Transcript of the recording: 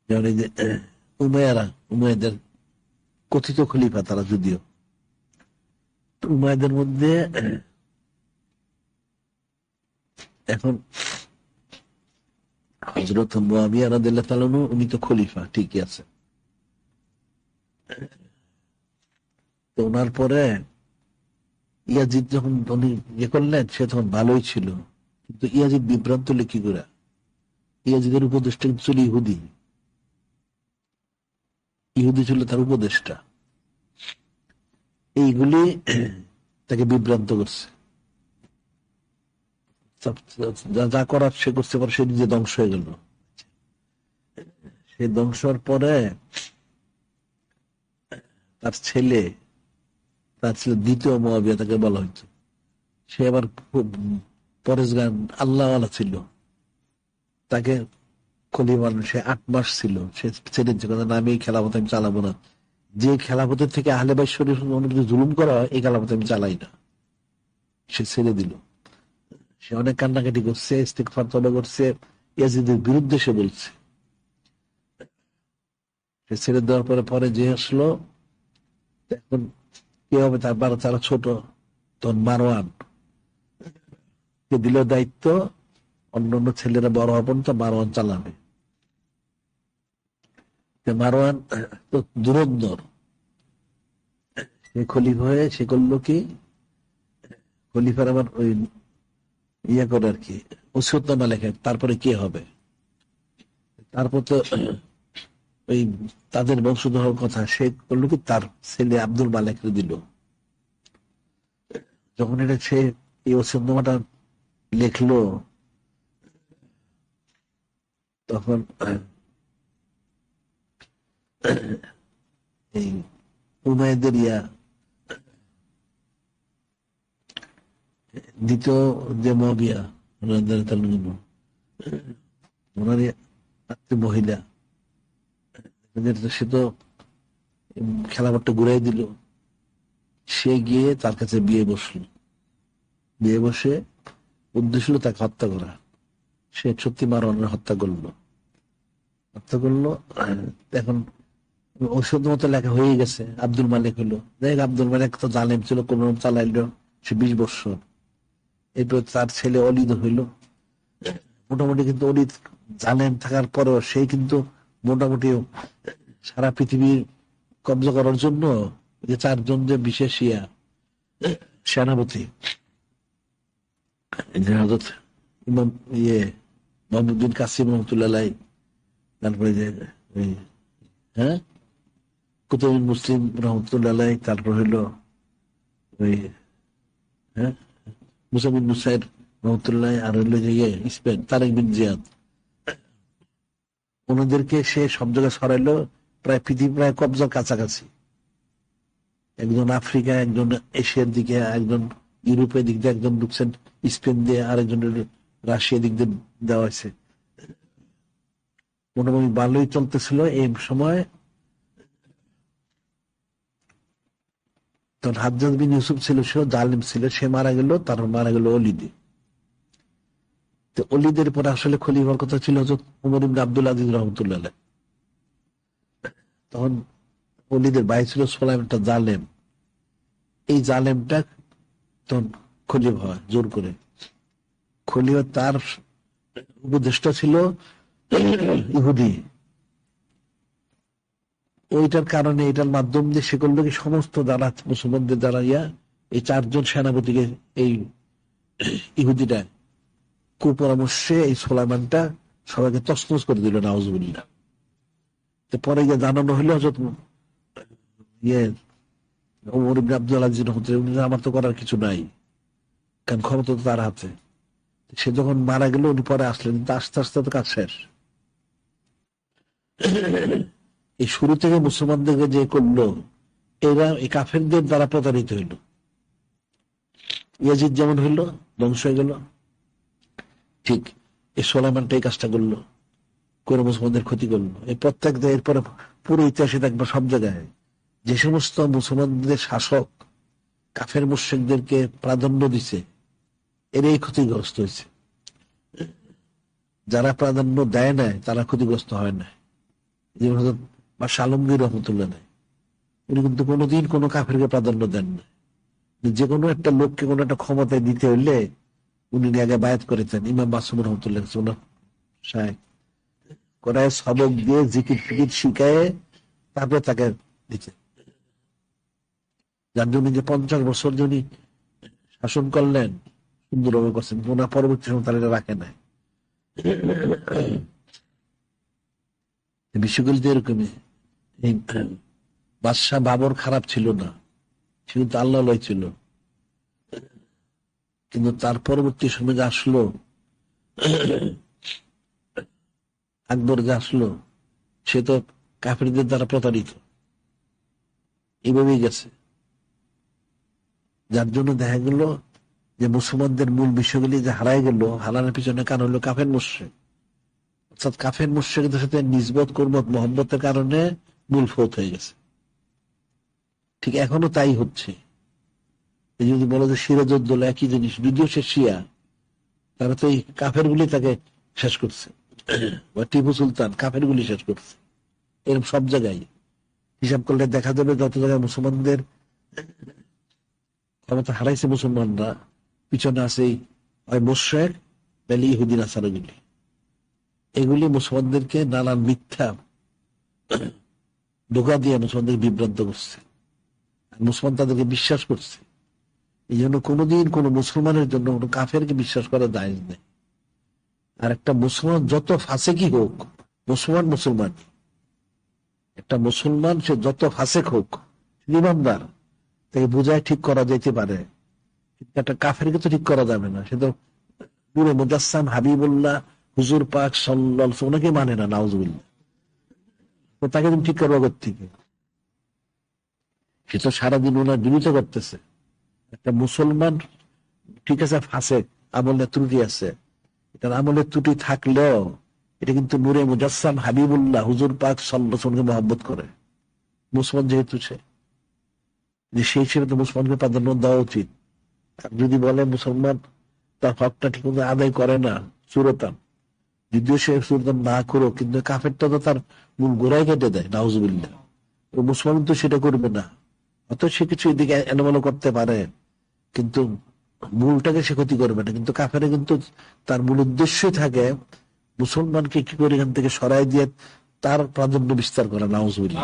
যেমন এই যে উমাইয়াদের কথিত খলিফা তারা, যদিও উমাইয়াদের মধ্যে এখন হযরত মুয়াবিয়া রাদিয়াল্লাহু তাআলা আনহু, উনি তো খলিফা ঠিকই আছে। তো ওনার পরে ইয়াজিদ যখন উনি ইয়ে করলেন, সে তখন ভালোই ছিল, কিন্তু ইয়াজিদ বিভ্রান্ত হলে কি করে? ইয়াজিদের উপদেষ্টা কিন্তু ছিল ইহুদি, ইহুদি ছিল তার উপদেষ্টা। এইগুলি তাকে বিভ্রান্ত করছে, যা যা করার সে করতে পারে, সে নিজে ধ্বংস হয়ে গেল। সে ধ্বংস হওয়ার পরে তার ছেলে, দ্বিতীয় মুয়াবিয়া তাকে বলা হয়েছে। সে আবার খুব পরেশগার আল্লাহওয়ালা ছিল, তাকে খলিফা, সে 8 মাস ছিল, সে ছেড়ে দিচ্ছে, কথা আমি এই খেলাফত আমি চালাবো না। যে খেলাফতের থেকে আহলে বাইত শরীফ অনেক জুলুম করা হয়, এই খেলাফত আমি চালাই না, সে ছেড়ে দিল। সে অনেক কান্নাকাটি করছে, ইস্তিগফার তওবা করছে, ইয়াজিদের বিরুদ্ধে সে বলছে। সে ছেড়ে দেওয়ার পরে পরে যে আসলো, এখন কি হবে, তার তারা ছোট, তখন মারওয়ান কে দিল দায়িত্ব, অন্য অন্য ছেলেরা বড় হওয়ার পর্যন্ত মারওয়ান চালাবে। মারওয়ান তো দুরন্দর, সে খলিফা হয়ে সে করলো কি, খলিফার আবার ওই ইয়ে করে আর কি, ওসিয়তনামা লেখে, তারপরে কে হবে। তারপর তো ওই তাদের বংশধর কথা, সে করলো কি, তার ছেলে আব্দুল মালেককে দিল। যখন এটা সে এই ওসিয়তনামাটা লিখলো, তখন এই উমাইয়াদের দ্বিতীয় যে মুয়াবিয়া রাদিয়াল্লাহু তাআলা আনহু, ওনার মহিলা, সে তো খেলাফতটা ঘুরাই দিল। সে গিয়ে তার কাছে বিয়ে বসলো, বিয়ে বসে উদ্দেশ্য হলো তাকে হত্যা করা। সে সত্যি মারওয়ানের হত্যা করলো। এখন ঔষধ মতো লেখা হয়ে গেছে, আব্দুল মালিক হলো। দেখ, আব্দুল মালিক তো জালেম ছিল, কোন চালাইলো সে 20 বছর। এরপর তার ছেলে অলিদ হইল। মোটামুটি কিন্তু অলিদ জালেম থাকার পরেও সে কিন্তু মোটামুটি সারা পৃথিবীর কব্জা করার জন্য যে 4 জন যে বিশেষ সেনাপতি, হযরত ইমাম মোহাম্মদ বিন কাসিম রহমতুল্লাহ, তারপরে যে হ্যাঁ কুতুবুল মুসলিম রহমতুল্লাহ, তারপর হইলো ওই মুসা বিন মুসাইর রহমতুল্লাহ, আর হইলো যে স্পেন তারেক বিন জিয়াদ। ওনাদেরকে সে সব জায়গায় সরাইলো, প্রায় পৃথিবী প্রায় কবজার কাছাকাছি। একজন আফ্রিকা, একজন এশিয়ার দিকে, একজন ইউরোপের দিক দিয়ে, একজন ঢুকছেন স্পেন দিয়ে, আরেকজন রাশিয়া দিক দিয়ে দেওয়া হয়েছে। মোটামুটি ভালোই চলতেছিল এই সময়। তখন হাজ্জাজ বিন ইউসুফ ছিল, সে জালিম ছিল, সে মারা গেল। তারপর মারা গেল অলিদে। তো অলিদের পরে আসলে খলিফার কথা ছিল হযরত ওমর ইবনে আব্দুল আজিজ রহমতুল্লাহ। তখন অলিদের ভাই ছিল সুলাইমানটা জালেম। এই জালেমটা তখন খলিফা হয় জোর করে। খলিফা তার উপদেষ্টা ছিল ইহুদি। ওইটার কারণে, এটার মাধ্যম দিয়ে সে করলো কি, সমস্ত যারা মুসলমানদের যারা এই 4 জন সেনাপতিকে এই ইহুদিটা কুপরামর্শে এই সুলাইমানটা সবাইকে তছনছ করে দিল, নাউজুবিল্লাহ। পরে গিয়ে জানানো হইলো হযরত ওমর ইবনে আব্দুল আজিজ রহমতুল্লাহ, আমার তো করার কিছু নাই, কারণ ক্ষমতা তো তার হাতে। সে যখন মারা গেল, উনি পরে আসলেন, কিন্তু আস্তে আস্তে তো কাজ শেষ। এই শুরু থেকে মুসলমানদেরকে যে করলো, এরা এই কাফেরদের দ্বারা প্রতারিত হইল। ইয়াজিদ যেমন হইল, ধ্বংস হয়ে গেল, ঠিক এই সুলাইমানটা এই কাজটা করলো, করে মুসলমানদের ক্ষতি করলো। এই প্রত্যেক এরপরে পুরো ইতিহাসে দেখবো সব জায়গায় যে সমস্ত মুসলমানদের শাসক কাফের মুশরিকদেরকে প্রাধান্য দিছে, এরাই ক্ষতিগ্রস্ত হয়েছে। যারা প্রাধান্য দেয় নাই, তারা ক্ষতিগ্রস্ত হয় না। যেমন হযরত বাদশাহ আলমগীর রহমতুল্লাহ নেই, উনি কিন্তু কোনোদিন কোনো কাফেরকে প্রাধান্য দেন না। যে কোনো একটা লোককে কোনো একটা ক্ষমতায় দিতে হইলে উনি আগে বায়াত করেছেন। ইমাম মাসুম রহমতুল্লাহ ওনার শায়েখ করে সবক দিয়ে জিকির ফিকির শিখায় তারপরে তাকে দিচ্ছে। যার জন্য যে 50 বছর যিনি শাসন করলেন, সুন্দরভাবে করছেন, ওনার পরবর্তী সময় তারা এটা রাখে নাই। বিষয়গুলি তো এরকমই। এই বাদশাহ বাবর খারাপ ছিল না, সে কিন্তু আল্লাহ ছিল, কিন্তু তার পরবর্তী সময় যে আসলো আকবর যে আসলো, সে তো কাফেরদের দ্বারা প্রতারিত, এইভাবেই গেছে। যার জন্য দেখা গেল যে মুসলমানদের মূল বিষয়গুলি যে হারাই গেল, হারানোর পিছনে কারণ হলো কাফের মুশরিক। অর্থাৎ কাফের মুশরিকদের সাথে নিসবত কুরবত মহব্বতের কারণে মূল ফৌত হয়ে গেছে। ঠিক এখনো তাই হচ্ছে। এই যদি বলো যে সিরাজউদ্দৌলা একই জিনিস, যদিও সে শিয়া, তারা তো এই কাফের গুলি তাকে শেষ করছে, বা টিপু সুলতান কাফের গুলি শেষ করছে। এরকম সব জায়গায় হিসাব করলে দেখা যাবে যত জায়গায় মুসলমানদের ক্ষমতা হারাইছে মুসলমানরা, পিছনে আছে ওই মুশরিক নাহলে ইহুদি নাসারাগুলি। এগুলি মুসলমানদেরকে নানান মিথ্যা ধোঁকা দিয়ে মুসলমানদের বিভ্রান্ত করছে, মুসলমান তাদেরকে বিশ্বাস করছে। এই জন্য কোনোদিন কোন মুসলমানের জন্য কোন কাফেরকে বিশ্বাস করা জায়েজ নেই। আর একটা মুসলমান যত ফাসেকি হোক, মুসলমান মুসলমান, একটা মুসলমান সে যত ফাসেক হোক, ইমানদার, তাকে বোঝায় ঠিক করা যেতে পারে, কিন্তু একটা কাফেরকে তো ঠিক করা যাবে না। সে তো পুরো মুজাসসাম হাবিবুল্লাহ হুজুর পাক সাল্লাল্লাহু আলাইহি ওনাকে মানে না, নাউজুবিল্লাহ। তো তাকে তুমি ঠিক করবো কোত্থেকে? সে তো সারাদিন ওনার বিরোধিতা করতেছে। একটা মুসলমান ঠিক আছে ফাসেক, আমলের ত্রুটি আছে, এটার আমলের ত্রুটি থাকলেও এটা কিন্তু নূরে মুজাসসাম হাবিবুল্লাহ হুজুর পাক সাল্লাল্লাহু আলাইহি ওয়াসাল্লামকে মহব্বত করে। মুসলমান যেহেতু সে, সেই হিসেবে তো মুসলমানকে প্রাধান্য দেওয়া উচিত। আর যদি বলে মুসলমান তার হকটা ঠিক মতো আদায় করে না, সুরতান, যদিও সে সুরতান না করো, কিন্তু কাফেরটা তো তার মূল গোড়ায় কেটে দেয়, নাউজুবিল্লাহ। মুসলমান তো সেটা করবে না, অত সে কিছু এদিকে এলোমেলো করতে পারে, কিন্তু মূলটাকে সে ক্ষতি করবে না। কিন্তু কাফেরে কিন্তু তার মূল উদ্দেশ্যই থাকে মুসলমানকে কি করে এখান থেকে সরাই দিয়ে তার প্রাধান্য বিস্তার করা, নাউজুবিল্লাহ।